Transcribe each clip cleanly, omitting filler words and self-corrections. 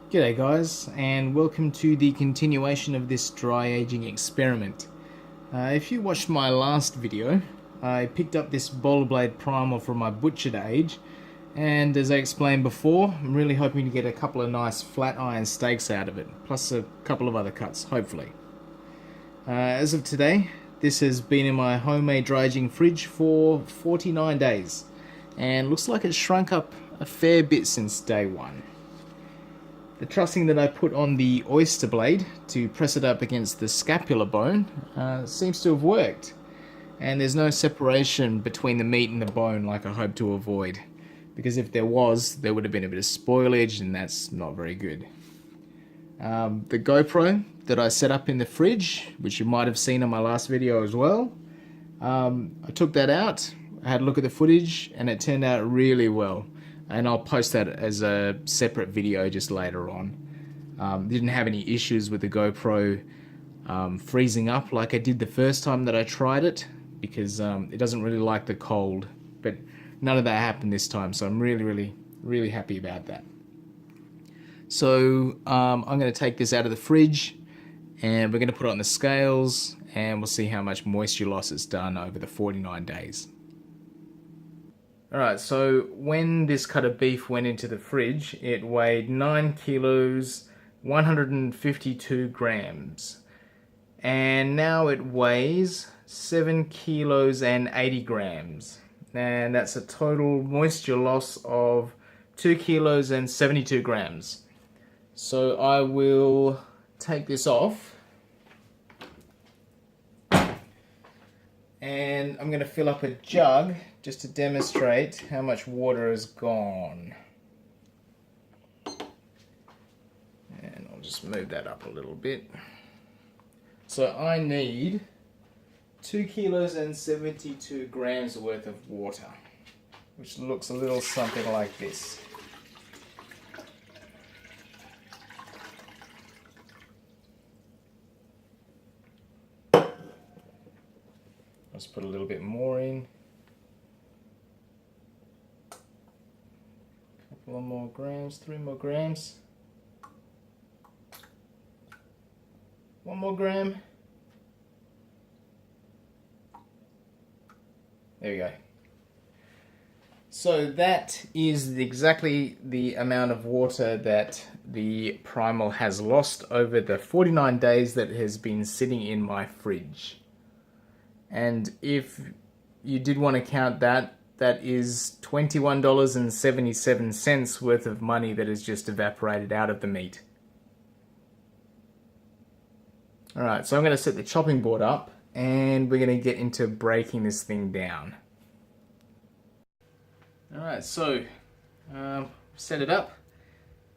G'day guys, and welcome to the continuation of this dry aging experiment. If you watched my last video, I picked up this bowl blade primal from my butchered age, and as I explained before, I'm really hoping to get a couple of nice flat iron steaks out of it, plus a couple of other cuts, hopefully. As of today, this has been in my homemade dry aging fridge for 49 days, and looks like it's shrunk up a fair bit since day one. The trussing that I put on the oyster blade to press it up against the scapular bone seems to have worked, and there's no separation between the meat and the bone like I hoped to avoid, because if there was, there would have been a bit of spoilage, and that's not very good. The GoPro that I set up in the fridge, which you might have seen on my last video as well, I took that out, I had a look at the footage, and it turned out really well. And I'll post that as a separate video just later on. Didn't have any issues with the GoPro freezing up like I did the first time that I tried it, because it doesn't really like the cold, but none of that happened this time, so I'm really happy about that. So I'm going to take this out of the fridge, and we're going to put it on the scales, and we'll see how much moisture loss it's done over the 49 days. Alright, so when this cut of beef went into the fridge, it weighed 9 kilos, 152 grams. And now it weighs 7 kilos and 80 grams. And that's a total moisture loss of 2 kilos and 72 grams. So I will take this off. And I'm going to fill up a jug just to demonstrate how much water has gone. And I'll just move that up a little bit. So I need 2 kilos and 72 grams worth of water, which looks a little something like this. Let's put a little bit more in. Couple more grams, 3 more grams. 1 more gram. There we go. So that is exactly the amount of water that the Primal has lost over the 49 days that it has been sitting in my fridge. And if you did want to count that, that is $21.77 worth of money that has just evaporated out of the meat. Alright, so I'm going to set the chopping board up, and we're going to get into breaking this thing down. Alright, so set it up,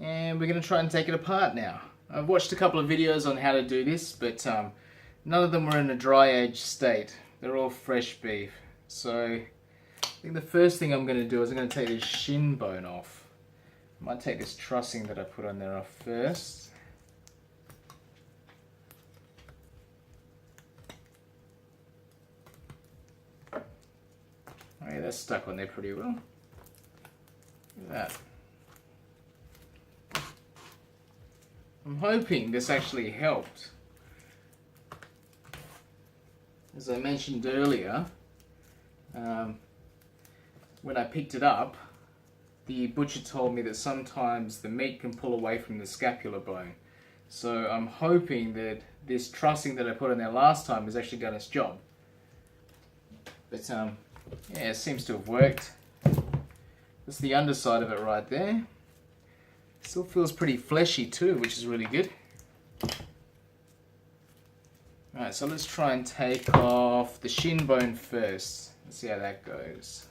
and we're going to try and take it apart now. I've watched a couple of videos on how to do this, but none of them were in a dry aged state. They're all fresh beef. So I think the first thing I'm going to do is I'm going to take this shin bone off. I might take this trussing that I put on there off first. Okay, that's stuck on there pretty well. Look at that. I'm hoping this actually helped. As I mentioned earlier, when I picked it up, the butcher told me that sometimes the meat can pull away from the scapular bone. So I'm hoping that this trussing that I put on there last time has actually done its job. But yeah, it seems to have worked. That's the underside of it right there. Still feels pretty fleshy too, which is really good. Alright, so let's try and take off the shin bone first. Let's see how that goes.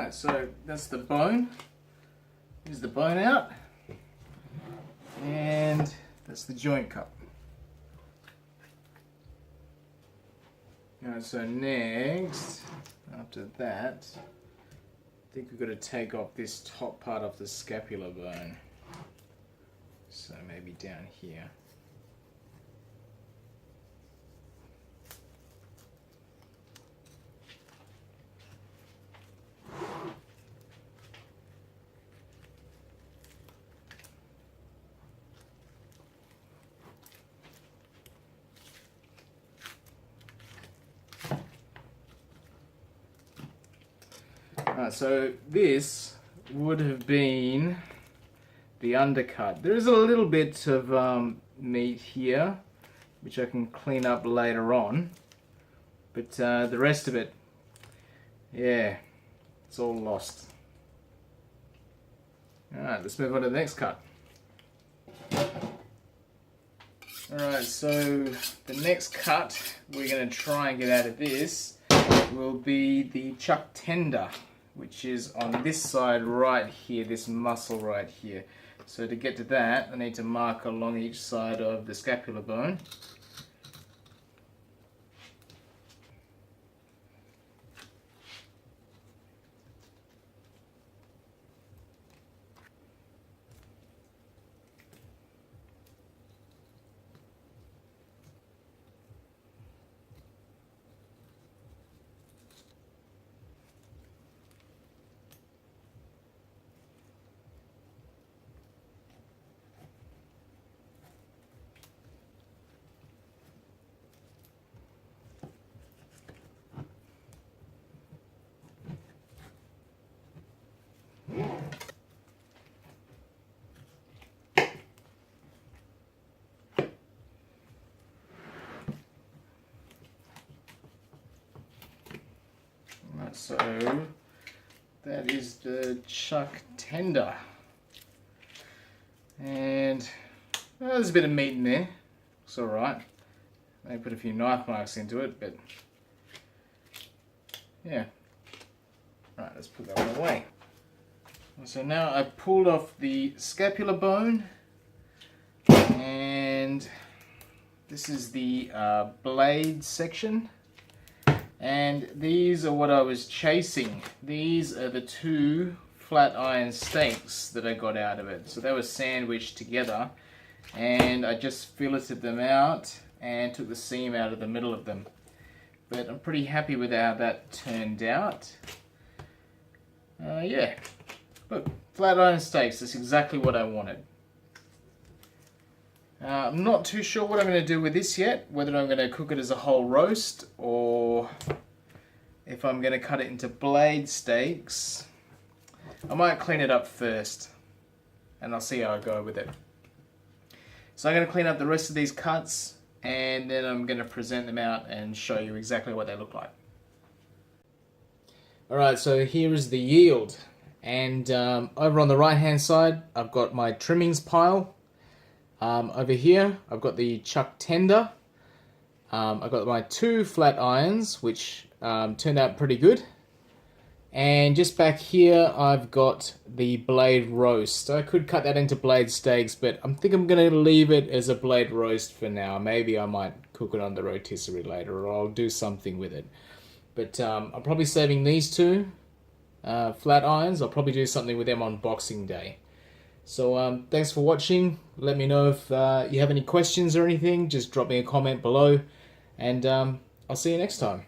Alright, so that's the bone. Here's the bone out. And that's the joint cup. Alright, so next, after that, I think we've got to take off this top part of the scapular bone. So maybe down here. Alright, so this would have been the undercut. There is a little bit of meat here, which I can clean up later on, but the rest of it, yeah, it's all lost. Alright, let's move on to the next cut. Alright, so the next cut we're going to try and get out of this will be the chuck tender, which is on this side right here, this muscle right here. So to get to that, I need to mark along each side of the scapular bone. So that is the chuck tender, and there's a bit of meat in there. It's all right. They put a few knife marks into it, but yeah. Right, let's put that one away. So now I've pulled off the scapular bone, and this is the blade section. And these are what I was chasing. These are the two flat iron steaks that I got out of it. So they were sandwiched together, and I just filleted them out and took the seam out of the middle of them. But I'm pretty happy with how that turned out. Yeah, look, flat iron steaks, that's exactly what I wanted. I'm not too sure what I'm going to do with this yet, whether I'm going to cook it as a whole roast or if I'm going to cut it into blade steaks. I might clean it up first and I'll see how I go with it. So I'm going to clean up the rest of these cuts and then I'm going to present them out and show you exactly what they look like. Alright, so here is the yield, and over on the right hand side I've got my trimmings pile. Over here, I've got the chuck tender. I've got my two flat irons, which turned out pretty good. And just back here, I've got the blade roast. I could cut that into blade steaks, but I think I'm going to leave it as a blade roast for now. Maybe I might cook it on the rotisserie later, or I'll do something with it. But I'm probably saving these two flat irons. I'll probably do something with them on Boxing Day. So thanks for watching. Let me know if you have any questions or anything. Just drop me a comment below, and I'll see you next time.